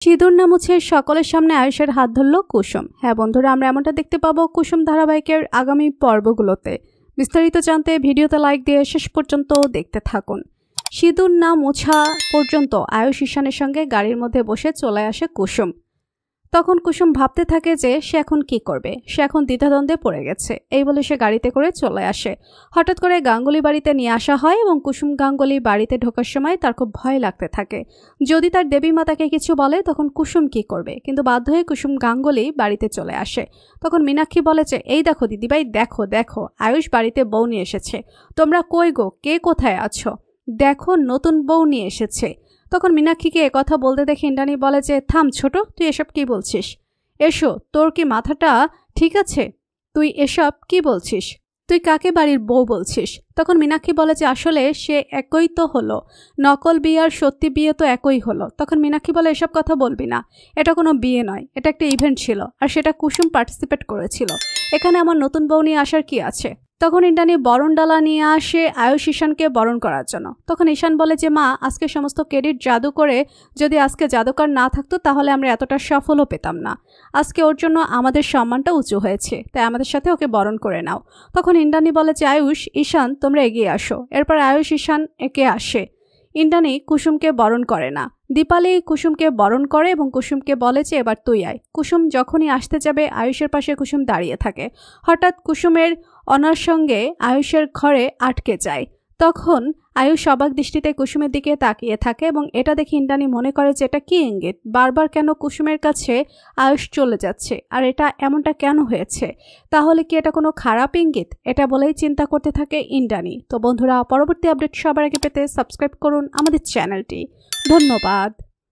সিঁদুর না মুছে সকলের সামনে আয়ুষের হাত ধরল কুসুম। হ্যাঁ বন্ধুরা, আমরা এমনটা দেখতে পাবো কুসুম ধারাবাহিকের আগামী পর্বগুলোতে। বিস্তারিত জানতে ভিডিওতে লাইক দিয়ে শেষ পর্যন্ত দেখতে থাকুন। সিঁদুর না মোছা পর্যন্ত আয়ুষ ঈশানের সঙ্গে গাড়ির মধ্যে বসে চলে আসে কুসুম। তখন কুসুম ভাবতে থাকে যে সে এখন কি করবে। সে এখন দ্বিধাদ্বন্দ্বে পড়ে গেছে। এই বলে সে গাড়িতে করে চলে আসে। হঠাৎ করে গাঙ্গুলি বাড়িতে নিয়ে আসা হয় এবং কুসুম গাঙ্গুলি বাড়িতে ঢোকার সময় তার খুব ভয় লাগতে থাকে। যদি তার দেবী মাতাকে কিছু বলে তখন কুসুম কি করবে, কিন্তু বাধ্য হয়ে কুসুম গাঙ্গুলি বাড়িতে চলে আসে। তখন মীনাক্ষী বলে যে এই দেখো দিদিভাই, দেখো দেখো আয়ুষ বাড়িতে বউ নিয়ে এসেছে। তোমরা কই গো, কে কোথায় আছো? দেখো নতুন বউ নিয়ে এসেছে। তখন মীনাক্ষীকে একথা বলতে দেখে ইন্দ্রাণী বলে যে থাম ছোট, তুই এসব কি বলছিস? এসো, তোর কি মাথাটা ঠিক আছে? তুই এসব কি বলছিস? তুই কাকে বাড়ির বউ বলছিস? তখন মীনাক্ষী বলে যে আসলে সে একই তো হলো, নকল বিয়ে আর সত্যি বিয়ে তো একই হলো। তখন মীনাক্ষী বলে এসব কথা বলবি না, এটা কোনো বিয়ে নয়, এটা একটা ইভেন্ট ছিল আর সেটা কুসুম পার্টিসিপেট করেছিল। এখানে আমার নতুন বউ নিয়ে আসার কি আছে? তখন ইন্দ্রাণী বরণ ডালা নিয়ে আসে আয়ুষ ঈশানকে বরণ করার জন্য। তখন ঈশান বলে যে মা, আজকে সমস্ত ক্রেডিট জাদু করে, যদি আজকে জাদুকর না থাকতো তাহলে আমরা এতটা সফলও পেতাম না। আজকে ওর জন্য আমাদের সম্মানটা উঁচু হয়েছে, তাই আমাদের সাথে ওকে বরণ করে নাও। তখন ইন্দ্রাণী বলে যে আয়ুষ ঈশান তোমরা এগিয়ে আসো। এরপর আয়ুষ ঈশান একে আসে। ইন্দ্রাণী কুসুমকে বরণ করে না, দীপালি কুসুমকে বরণ করে এবং কুসুমকে বলে যে এবার তুই আয়। কুসুম যখনই আসতে যাবে আয়ুষের পাশে কুসুম দাঁড়িয়ে থাকে। হঠাৎ কুসুমের অনার সঙ্গে আয়ুষের ঘরে আটকে যায়। তখন আয়ুষ অবাক দৃষ্টিতে কুসুমের দিকে তাকিয়ে থাকে এবং এটা দেখে ইন্দ্রাণী মনে করে যে এটা কি ইঙ্গিত, বারবার কেন কুসুমের কাছে আয়ুষ চলে যাচ্ছে আর এটা এমনটা কেন হয়েছে? তাহলে কি এটা কোনো খারাপ ইঙ্গিত? এটা বলেই চিন্তা করতে থাকে ইন্দ্রাণী। তো বন্ধুরা, পরবর্তী আপডেট সবার আগে পেতে সাবস্ক্রাইব করুন আমাদের চ্যানেলটি। ধন্যবাদ।